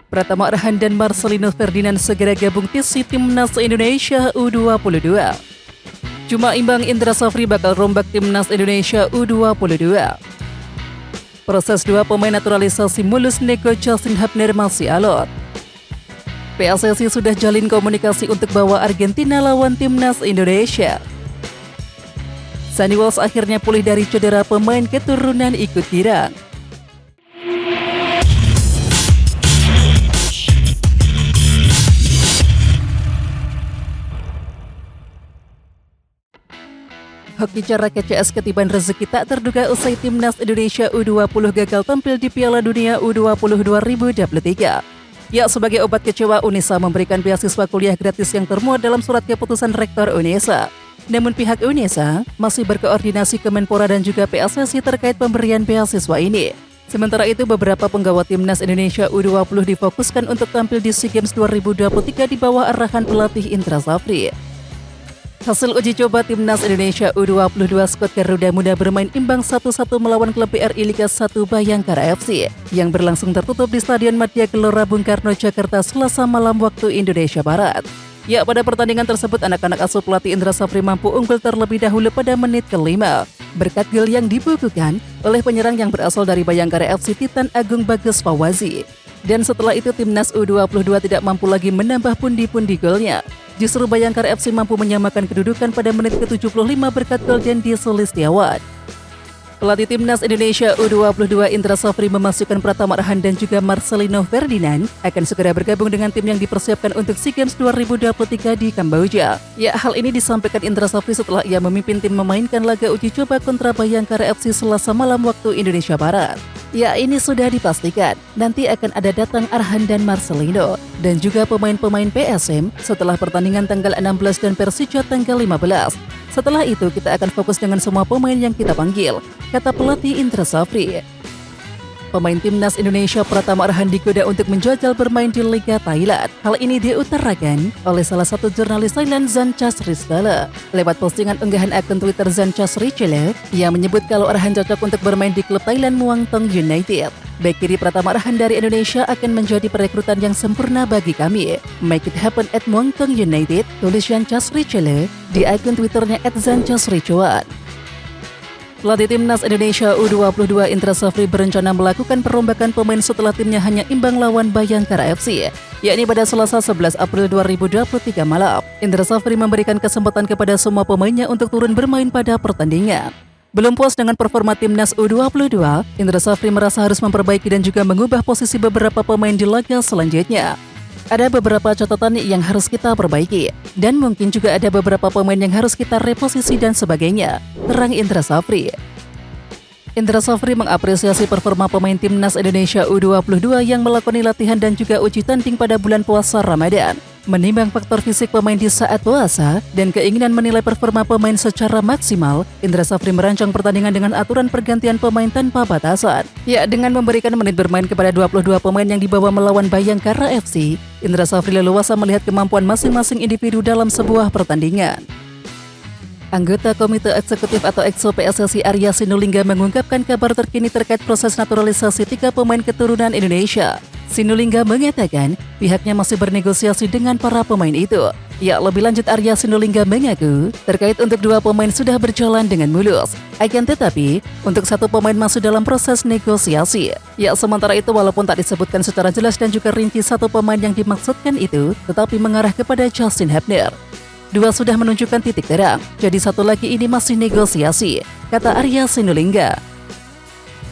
Pratama Arhan dan Marcelino Ferdinand segera gabung TC Timnas Indonesia U22. Cuma imbang Indra Safri bakal rombak Timnas Indonesia U22. Proses dua pemain naturalisasi mulus nego Justin Hubner masih alot. PSSI sudah jalin komunikasi untuk bawa Argentina lawan Timnas Indonesia. Sunny Walsh akhirnya pulih dari cedera, pemain keturunan ikut girang. Hoki raket CS ketiban rezeki tak terduga usai Timnas Indonesia U20 gagal tampil di Piala Dunia U20 2023. Ya, sebagai obat kecewa, UNISA memberikan beasiswa kuliah gratis yang termuat dalam surat keputusan Rektor UNISA. Namun pihak UNISA masih berkoordinasi Kemenpora dan juga PSSI terkait pemberian beasiswa ini. Sementara itu, beberapa penggawa Timnas Indonesia U20 difokuskan untuk tampil di SEA Games 2023 di bawah arahan pelatih Indra Safri. Hasil uji coba Timnas Indonesia U22, skuad Garuda Muda bermain imbang 1-1 melawan klub BRI Liga 1 Bayangkara FC yang berlangsung tertutup di Stadion Madia Gelora Bung Karno, Jakarta, Selasa malam waktu Indonesia Barat. Ya, pada pertandingan tersebut anak-anak asuh pelatih Indra Safri mampu unggul terlebih dahulu pada menit ke-5 berkat gol yang dibukukan oleh penyerang yang berasal dari Bayangkara FC, Titan Agung Bagus Fawazi. Dan setelah itu Timnas U22 tidak mampu lagi menambah pundi-pundi golnya. Justru Bayangkara FC mampu menyamakan kedudukan pada menit ke-75 berkat gol Dendi Sulistiawan. Pelatih Timnas Indonesia U22 Indra Safri memasukkan Pratama Arhan dan juga Marcelino Ferdinand akan segera bergabung dengan tim yang dipersiapkan untuk SEA Games 2023 di Kamboja. Ya, hal ini disampaikan Indra Safri setelah ia memimpin tim memainkan laga uji coba kontra Bayangkara FC Selasa malam waktu Indonesia Barat. Ya, ini sudah dipastikan nanti akan ada datang Arhan dan Marcelino dan juga pemain-pemain PSM setelah pertandingan tanggal 16 dan Persija tanggal 15. Setelah itu kita akan fokus dengan semua pemain yang kita panggil, kata pelatih Indra Safri. Pemain Timnas Indonesia Pratama Arhan digoda untuk menjajal bermain di Liga Thailand. Hal ini diutarakan oleh salah satu jurnalis Thailand, Zancha Srichele. Lewat postingan unggahan akun Twitter Zancha Srichele, ia menyebut kalau Arhan cocok untuk bermain di klub Thailand Muangthong United. Bek kiri Pratama Arhan dari Indonesia akan menjadi perekrutan yang sempurna bagi kami. Make it happen at Muangthong United, tulis Zancha Srichele di akun Twitternya @Zancha Srichele. Pelatih Timnas Indonesia U22 Indra Safri berencana melakukan perombakan pemain setelah timnya hanya imbang lawan Bayangkara FC, yakni pada Selasa 11 April 2023 malam. Indra Safri memberikan kesempatan kepada semua pemainnya untuk turun bermain pada pertandingan. Belum puas dengan performa Timnas U22, Indra Safri merasa harus memperbaiki dan juga mengubah posisi beberapa pemain di laga selanjutnya. Ada beberapa catatan yang harus kita perbaiki, dan mungkin juga ada beberapa pemain yang harus kita reposisi dan sebagainya, terang Indra Safri. Indra Safri mengapresiasi performa pemain Timnas Indonesia U22 yang melakoni latihan dan juga uji tanding pada bulan puasa Ramadan. Menimbang faktor fisik pemain di saat puasa dan keinginan menilai performa pemain secara maksimal, Indra Safri merancang pertandingan dengan aturan pergantian pemain tanpa batasan. Ya, dengan memberikan menit bermain kepada 22 pemain yang dibawa melawan Bayangkara FC, Indra Safri leluasa melihat kemampuan masing-masing individu dalam sebuah pertandingan. Anggota Komite Eksekutif atau EXO PSSI Arya Sinulinga mengungkapkan kabar terkini terkait proses naturalisasi 3 pemain keturunan Indonesia. Sinulinga mengatakan pihaknya masih bernegosiasi dengan para pemain itu. Ya, lebih lanjut Arya Sinulinga mengaku terkait untuk 2 pemain sudah berjalan dengan mulus. Akan tetapi, untuk 1 pemain masih dalam proses negosiasi. Ya, sementara itu walaupun tak disebutkan secara jelas dan juga rinci 1 pemain yang dimaksudkan itu, tetapi mengarah kepada Justin Hubner. 2 sudah menunjukkan titik terang, jadi 1 lagi ini masih negosiasi, kata Arya Sinulinga.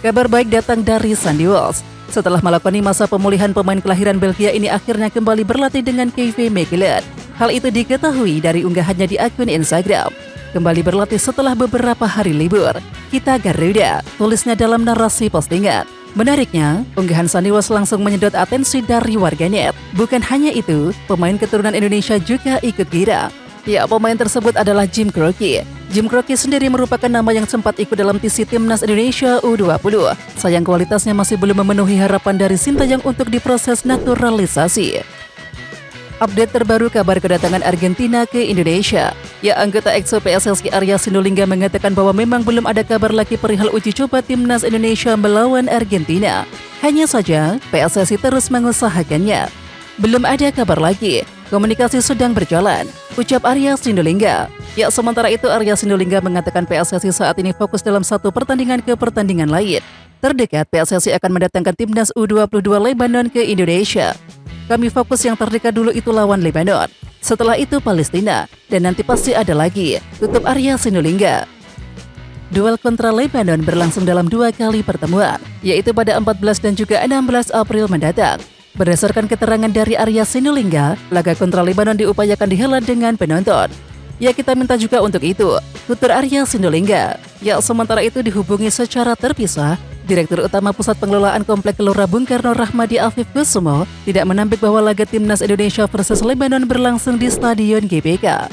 Kabar baik datang dari Sunny Walsh. Setelah melakoni masa pemulihan, pemain kelahiran Belgia ini akhirnya kembali berlatih dengan KV Mechelen. Hal itu diketahui dari unggahannya di akun Instagram. Kembali berlatih setelah beberapa hari libur. Kita Garuda, tulisnya dalam narasi postingan. Menariknya, unggahan Sunny Walsh langsung menyedot atensi dari warganet. Bukan hanya itu, pemain keturunan Indonesia juga ikut girang. Ya, pemain tersebut adalah Jim Croce. Jim Croce sendiri merupakan nama yang sempat ikut dalam TC Timnas Indonesia U20. Sayang kualitasnya masih belum memenuhi harapan dari Sintayong untuk diproses naturalisasi. Update terbaru kabar kedatangan Argentina ke Indonesia. Ya, anggota EXO PSSI Arya Sinulinga mengatakan bahwa memang belum ada kabar lagi perihal uji coba timnas Indonesia melawan Argentina. Hanya saja, PSSI terus mengusahakannya. Belum ada kabar lagi, komunikasi sedang berjalan, ucap Arya Sinulinga. Ya, sementara itu Arya Sinulinga mengatakan PSSI saat ini fokus dalam satu pertandingan ke pertandingan lain. Terdekat, PSSI akan mendatangkan timnas U22 Lebanon ke Indonesia. Kami fokus yang terdekat dulu itu lawan Lebanon. Setelah itu Palestina, dan nanti pasti ada lagi, tutup Arya Sinulinga. Duel kontra Lebanon berlangsung dalam 2 kali pertemuan, yaitu pada 14 dan juga 16 April mendatang. Berdasarkan keterangan dari Arya Sinulinga, laga kontra Lebanon diupayakan dihelat dengan penonton. Ya, kita minta juga untuk itu, tutur Arya Sinulinga. Ya, sementara itu dihubungi secara terpisah, Direktur Utama Pusat Pengelolaan Komplek Gelora Bung Karno Rahmadi Afif Kusumo tidak menampik bahwa laga timnas Indonesia versus Lebanon berlangsung di Stadion GBK.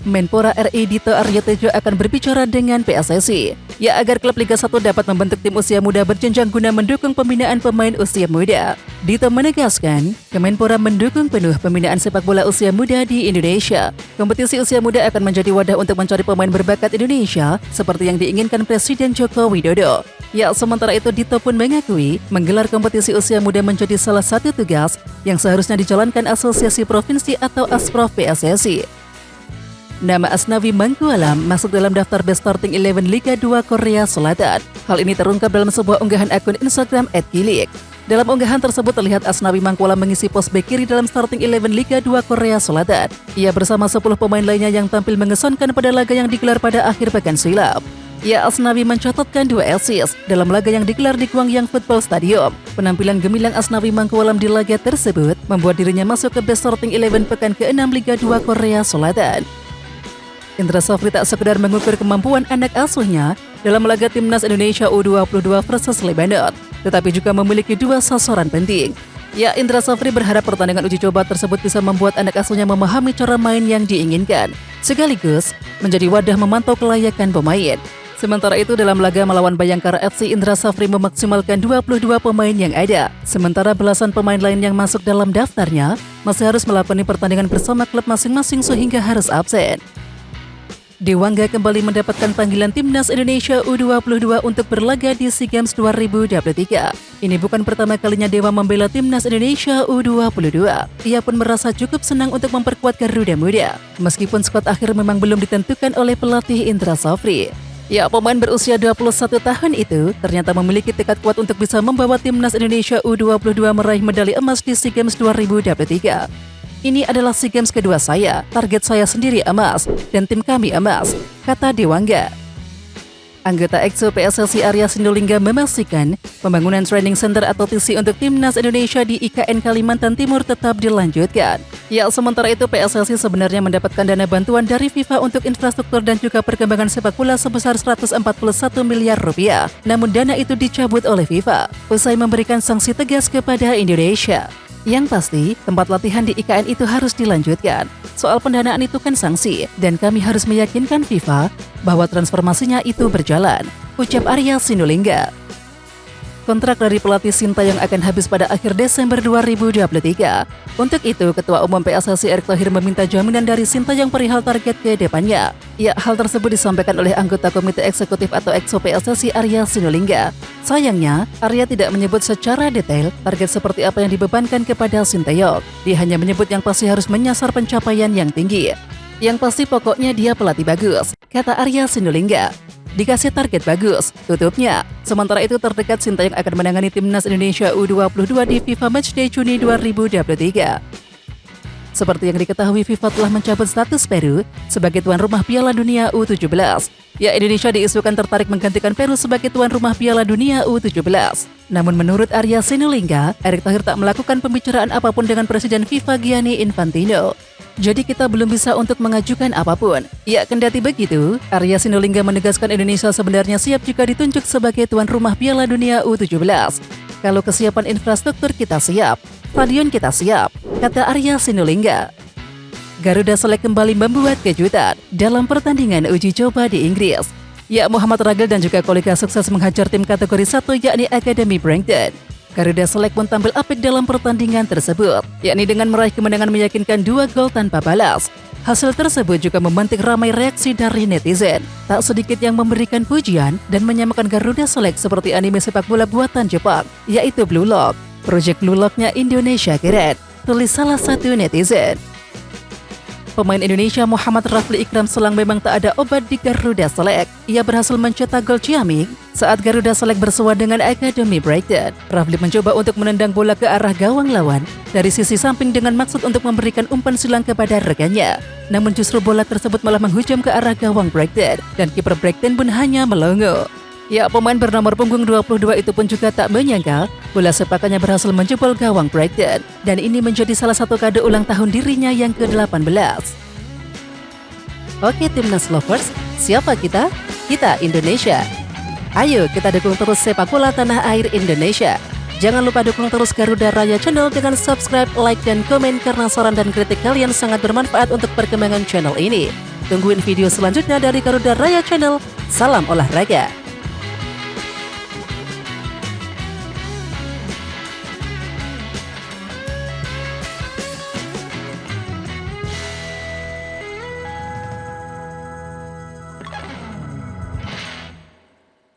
Menpora RI Dito Aryo Tejo akan berbicara dengan PSSI, ya agar klub Liga 1 dapat membentuk tim usia muda berjenjang guna mendukung pembinaan pemain usia muda. Dito menegaskan, Kemenpora mendukung penuh pembinaan sepak bola usia muda di Indonesia. Kompetisi usia muda akan menjadi wadah untuk mencari pemain berbakat Indonesia, seperti yang diinginkan Presiden Joko Widodo. Ya, sementara itu Dito pun mengakui menggelar kompetisi usia muda menjadi salah satu tugas yang seharusnya dijalankan Asosiasi Provinsi atau Asprof PSSI. Nama Asnawi Mangkualam masuk dalam daftar Best Starting 11 Liga 2 Korea Selatan. Hal ini terungkap dalam sebuah unggahan akun Instagram @kilik. Dalam unggahan tersebut terlihat Asnawi Mangkualam mengisi pos bek kiri dalam Starting 11 Liga 2 Korea Selatan. Ia bersama 10 pemain lainnya yang tampil mengesankan pada laga yang digelar pada akhir pekan silam. Ya, Asnawi mencatatkan 2 assist dalam laga yang digelar di Gwangyang Football Stadium. Penampilan gemilang Asnawi Mangkualam di laga tersebut membuat dirinya masuk ke Best Starting 11 pekan ke-6 Liga 2 Korea Selatan. Indra Safri tak sekedar mengukur kemampuan anak asuhnya dalam laga timnas Indonesia U22 versus Lebanon, tetapi juga memiliki 2 sasaran penting. Ya, Indra Safri berharap pertandingan uji coba tersebut bisa membuat anak asuhnya memahami cara main yang diinginkan, sekaligus menjadi wadah memantau kelayakan pemain. Sementara itu dalam laga melawan Bayangkara FC, Indra Safri memaksimalkan 22 pemain yang ada, sementara belasan pemain lain yang masuk dalam daftarnya masih harus melakoni pertandingan bersama klub masing-masing sehingga harus absen. Dewangga kembali mendapatkan panggilan timnas Indonesia U22 untuk berlaga di SEA Games 2023. Ini bukan pertama kalinya Dewa membela timnas Indonesia U22. Ia pun merasa cukup senang untuk memperkuat Garuda Muda, meskipun skuad akhir memang belum ditentukan oleh pelatih Indra Safri. Ya, pemain berusia 21 tahun itu ternyata memiliki tekad kuat untuk bisa membawa timnas Indonesia U22 meraih medali emas di SEA Games 2023. Ini adalah SEA Games kedua saya, target saya sendiri emas, dan tim kami emas, kata Dewangga. Anggota EXO PSSI Arya Sinulinga memastikan pembangunan training center atau TC untuk timnas Indonesia di IKN Kalimantan Timur tetap dilanjutkan. Ya, sementara itu PSSI sebenarnya mendapatkan dana bantuan dari FIFA untuk infrastruktur dan juga perkembangan sepak bola sebesar 141 miliar rupiah. Namun dana itu dicabut oleh FIFA usai memberikan sanksi tegas kepada Indonesia. Yang pasti, tempat latihan di IKN itu harus dilanjutkan. Soal pendanaan itu kan sanksi, dan kami harus meyakinkan FIFA bahwa transformasinya itu berjalan, ucap Arya Sinulinga. Kontrak dari pelatih Sintayong akan habis pada akhir Desember 2023. Untuk itu, Ketua Umum PSSI Erick Thohir meminta jaminan dari Sintayong perihal target ke depannya. Ya, hal tersebut disampaikan oleh anggota Komite Eksekutif atau EXO PSSI Arya Sinulinga. Sayangnya, Arya tidak menyebut secara detail target seperti apa yang dibebankan kepada Sintayong. Dia hanya menyebut yang pasti harus menyasar pencapaian yang tinggi. Yang pasti pokoknya dia pelatih bagus, kata Arya Sinulinga. Dikasih target bagus, tutupnya. Sementara itu terdekat Sintayong akan menangani timnas Indonesia U22 di FIFA Matchday Juni 2023. Seperti yang diketahui, FIFA telah mencabut status Peru sebagai tuan rumah Piala Dunia U17. Ya, Indonesia diisukan tertarik menggantikan Peru sebagai tuan rumah Piala Dunia U17. Namun menurut Arya Sinulinga, Erick Thohir tak melakukan pembicaraan apapun dengan Presiden FIFA Gianni Infantino. Jadi kita belum bisa untuk mengajukan apapun. Ya, kendati begitu, Arya Sinulinga menegaskan Indonesia sebenarnya siap jika ditunjuk sebagai tuan rumah Piala Dunia U17. Kalau kesiapan infrastruktur kita siap, stadion kita siap, kata Arya Sinulinga. Garuda Select kembali membuat kejutan dalam pertandingan uji coba di Inggris. Ya, Muhammad Ragil dan juga kolega sukses menghajar tim kategori 1 yakni Academy Brighton. Garuda Select pun tampil apik dalam pertandingan tersebut, yakni dengan meraih kemenangan meyakinkan 2 gol tanpa balas. Hasil tersebut juga memantik ramai reaksi dari netizen. Tak sedikit yang memberikan pujian dan menyamakan Garuda Select seperti anime sepak bola buatan Jepang, yaitu Blue Lock. Project Blue Lock-nya Indonesia keren, tulis salah satu netizen. Pemain Indonesia Muhammad Rafli Ikram Selang memang tak ada obat di Garuda Select. Ia berhasil mencetak gol ciamik saat Garuda Select bersua dengan Akademi Brighton. Rafli mencoba untuk menendang bola ke arah gawang lawan dari sisi samping dengan maksud untuk memberikan umpan silang kepada rekannya. Namun justru bola tersebut malah menghujam ke arah gawang Brighton dan kiper Brighton pun hanya melongo. Ya, pemain bernomor punggung 22 itu pun juga tak menyangka bola sepakannya berhasil menjebol gawang Brighton. Dan ini menjadi salah satu kado ulang tahun dirinya yang ke-18. Oke Timnas Lovers, siapa kita? Kita Indonesia. Ayo kita dukung terus sepak bola tanah air Indonesia. Jangan lupa dukung terus Garuda Raya Channel dengan subscribe, like, dan komen karena saran dan kritik kalian sangat bermanfaat untuk perkembangan channel ini. Tungguin video selanjutnya dari Garuda Raya Channel. Salam olahraga.